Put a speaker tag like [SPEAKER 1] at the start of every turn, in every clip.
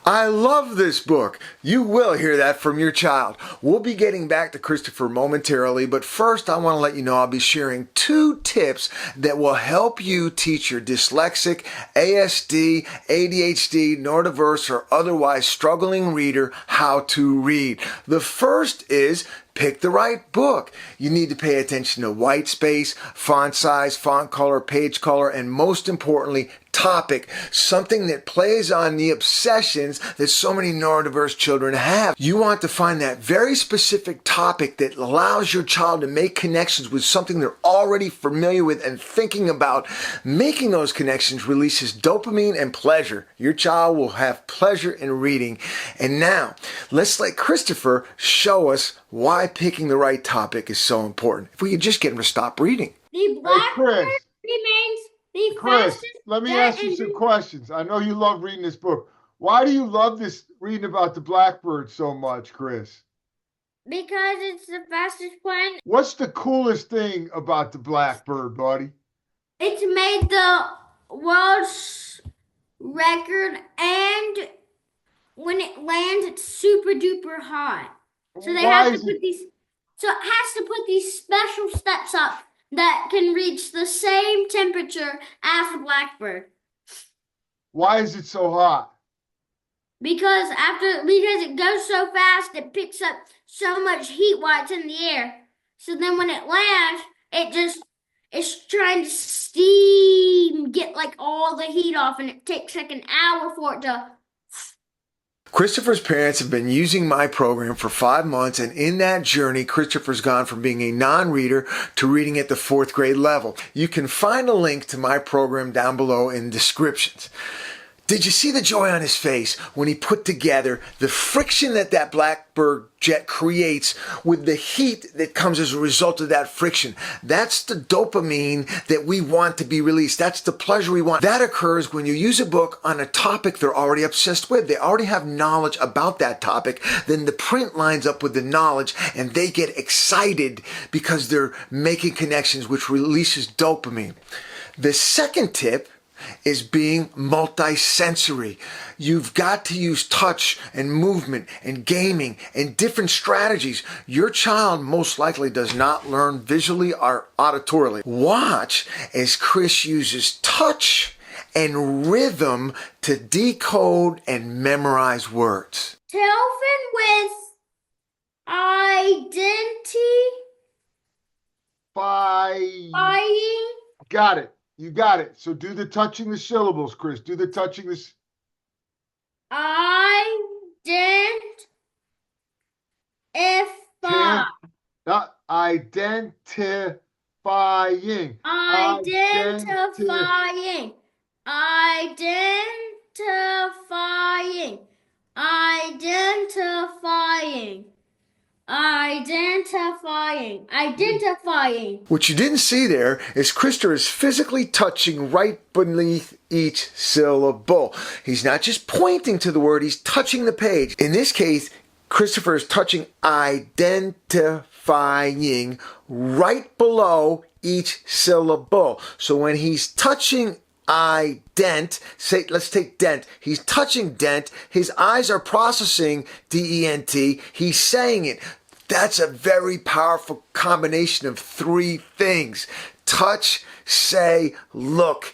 [SPEAKER 1] I love this book. You will hear that from your child. We'll be getting back to Christopher momentarily, but first I want to let you know I'll be sharing 2 tips that will help you teach your dyslexic, ASD, ADHD, neurodiverse, or otherwise struggling reader how to read. The first is pick the right book. You need to pay attention to white space, font size, font color, page color, and most importantly, topic, something that plays on the obsessions that so many neurodiverse children have. You want to find that very specific topic that allows your child to make connections with something they're already familiar with and thinking about. Making those connections releases dopamine and pleasure. Your child will have pleasure in reading. And now, let's let Christopher show us why picking the right topic is so important. If we could just get him to stop reading.
[SPEAKER 2] The blackbird remains the fastest.
[SPEAKER 3] Let me ask you some questions. I know you love reading this book. Why do you love this reading about the blackbird so much, Chris?
[SPEAKER 2] Because it's the fastest one.
[SPEAKER 3] What's the coolest thing about the blackbird, buddy?
[SPEAKER 2] It's made the world's record, and when it lands, it's super duper hot. So they have to put these. So it has to put these special steps up that can reach the same temperature as the blackbird.
[SPEAKER 3] Why is it so hot?
[SPEAKER 2] Because it goes so fast, it picks up so much heat while it's in the air. So then when it lands, it's trying to steam, get like all the heat off, and it takes like an hour for it to.
[SPEAKER 1] Christopher's parents have been using my program for 5 months, and in that journey, Christopher's gone from being a non-reader to reading at the 4th grade level. You can find a link to my program down below in descriptions. Did you see the joy on his face when he put together the friction that blackbird jet creates with the heat that comes as a result of that friction? That's the dopamine that we want to be released. That's the pleasure we want. That occurs when you use a book on a topic they're already obsessed with. They already have knowledge about that topic. Then the print lines up with the knowledge and they get excited because they're making connections, which releases dopamine. The second tip is being multisensory. You've got to use touch and movement and gaming and different strategies. Your child most likely does not learn visually or auditorily. Watch as Chris uses touch and rhythm to decode and memorize words.
[SPEAKER 2] Telfin with identity. Buying.
[SPEAKER 3] Got it. You got it. So do the touching the syllables, Chris. Do the touching this.
[SPEAKER 2] Identifying. Identifying.
[SPEAKER 1] What you didn't see there is Christopher is physically touching right beneath each syllable. He's not just pointing to the word, he's touching the page. In this case, Christopher is touching identifying right below each syllable. So when he's touching let's take dent. He's touching dent. His eyes are processing D-E-N-T. He's saying it. That's a very powerful combination of 3 things. Touch, say, look.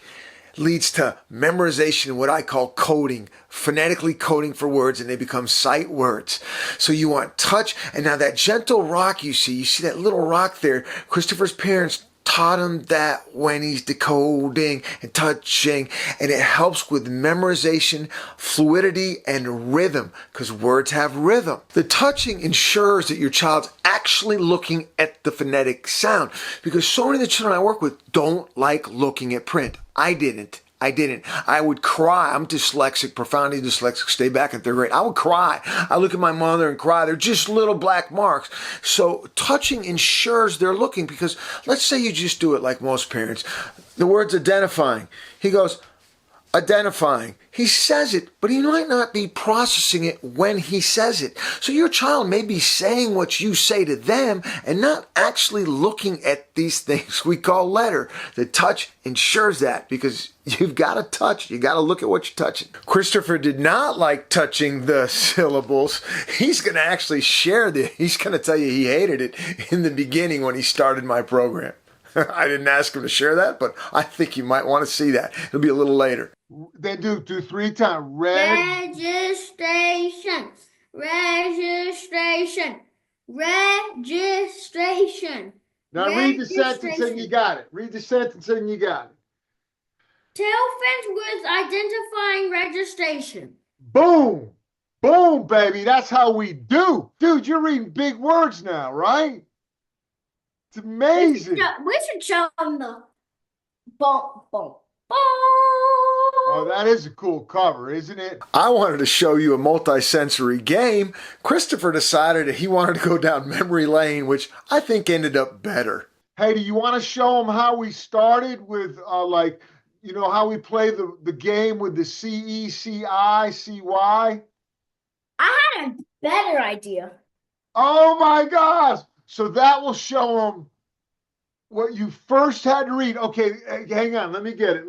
[SPEAKER 1] Leads to memorization, what I call coding, phonetically coding for words, and they become sight words. So you want touch, and now that gentle rock you see that little rock there, Christopher's parents taught him that when he's decoding and touching, and it helps with memorization, fluidity, and rhythm, because words have rhythm. The touching ensures that your child's actually looking at the phonetic sound, because so many of the children I work with don't like looking at print. I didn't. I would cry. I'm dyslexic, profoundly dyslexic, stay back in 3rd grade. I would cry. I look at my mother and cry. They're just little black marks. So touching ensures they're looking, because let's say you just do it like most parents. The word's identifying. He goes, identifying. He says it, but he might not be processing it when he says it. So your child may be saying what you say to them and not actually looking at these things we call letter. The touch ensures that, because you've got to touch. You got to look at what you're touching. Christopher did not like touching the syllables. He's going to actually share this. He's going to tell you he hated it in the beginning when he started my program. I didn't ask him to share that, but I think you might want to see that. It'll be a little later.
[SPEAKER 3] Then do 3 times.
[SPEAKER 2] Registration.
[SPEAKER 3] Now read the sentence and you got it. Read the sentence and you got it.
[SPEAKER 2] Tailfins with identifying registration.
[SPEAKER 3] Boom. Boom, baby. That's how we do. Dude, you're reading big words now, right? It's amazing.
[SPEAKER 2] We should show them the boom, boom, boom.
[SPEAKER 3] Oh, that is a cool cover, isn't it?
[SPEAKER 1] I wanted to show you a multi-sensory game. Christopher decided that he wanted to go down memory lane, which I think ended up better.
[SPEAKER 3] Hey, do you want to show them how we started with, how we play the game with the C-E, C-I, C-Y?
[SPEAKER 2] I had a better idea.
[SPEAKER 3] Oh, my gosh. So that will show them what you first had to read. Okay, hang on. Let me get it.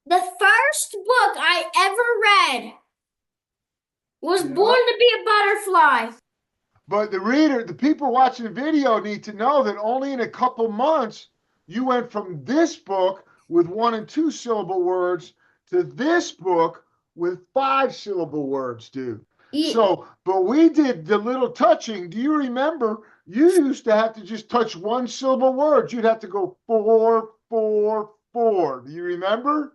[SPEAKER 2] The first book I ever read was Born to be a Butterfly.
[SPEAKER 3] But the people watching the video need to know that only in a couple months, you went from this book with 1 and 2 syllable words to this book with 5 syllable words, dude.
[SPEAKER 2] Yeah.
[SPEAKER 3] So, but we did the little touching. Do you remember? You used to have to just touch 1 syllable words. You'd have to go 4, 4, 4. Do you remember?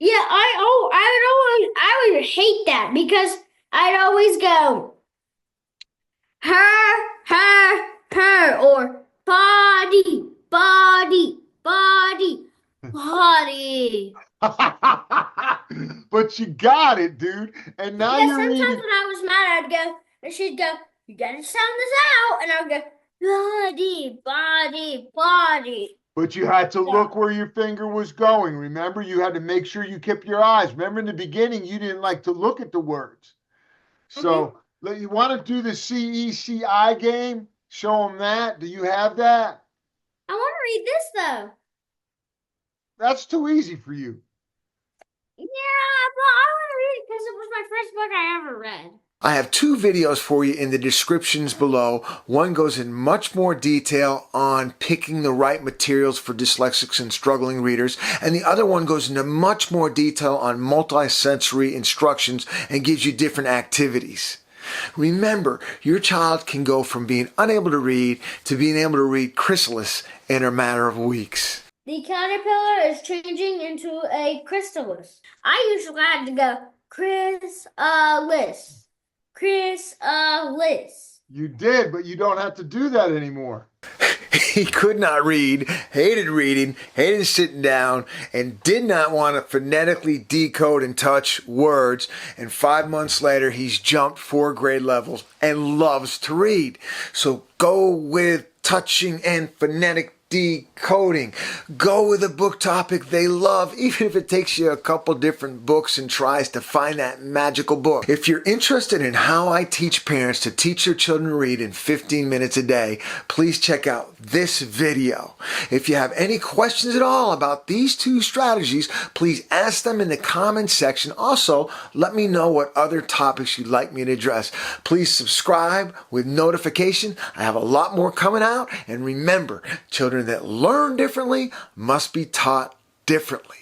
[SPEAKER 2] Yeah, I would hate that because I'd always go her, or body.
[SPEAKER 3] But you got it, dude. And now you're
[SPEAKER 2] sometimes
[SPEAKER 3] reading.
[SPEAKER 2] when I was mad, I'd go, and she'd go, you gotta sound this out, and I would go, body.
[SPEAKER 3] But you had to look where your finger was going. Remember, you had to make sure you kept your eyes. Remember in the beginning, you didn't like to look at the words. So you want to do the C-E-C-I game? Show them that. Do you have that?
[SPEAKER 2] I want to read this, though.
[SPEAKER 3] That's too easy for you.
[SPEAKER 2] Yeah, but I want to read it because it was my first book I ever read.
[SPEAKER 1] I have 2 videos for you in the descriptions below. One goes in much more detail on picking the right materials for dyslexics and struggling readers, and the other one goes into much more detail on multisensory instructions and gives you different activities. Remember, your child can go from being unable to read to being able to read chrysalis in a matter of weeks.
[SPEAKER 2] The caterpillar is changing into a chrysalis. I usually had to go chrysalis.
[SPEAKER 3] You did, but you don't have to do that anymore.
[SPEAKER 1] He could not read, hated reading, hated sitting down, and did not want to phonetically decode and touch words. And 5 months later, he's jumped 4 grade levels and loves to read. So go with touching and phonetic decoding. Go with a book topic they love, even if it takes you a couple different books and tries to find that magical book. If you're interested in how I teach parents to teach their children to read in 15 minutes a day, please check out this video. If you have any questions at all about these 2 strategies, please ask them in the comments section. Also, let me know what other topics you'd like me to address. Please subscribe with notification. I have a lot more coming out. And remember, children that learn differently must be taught differently.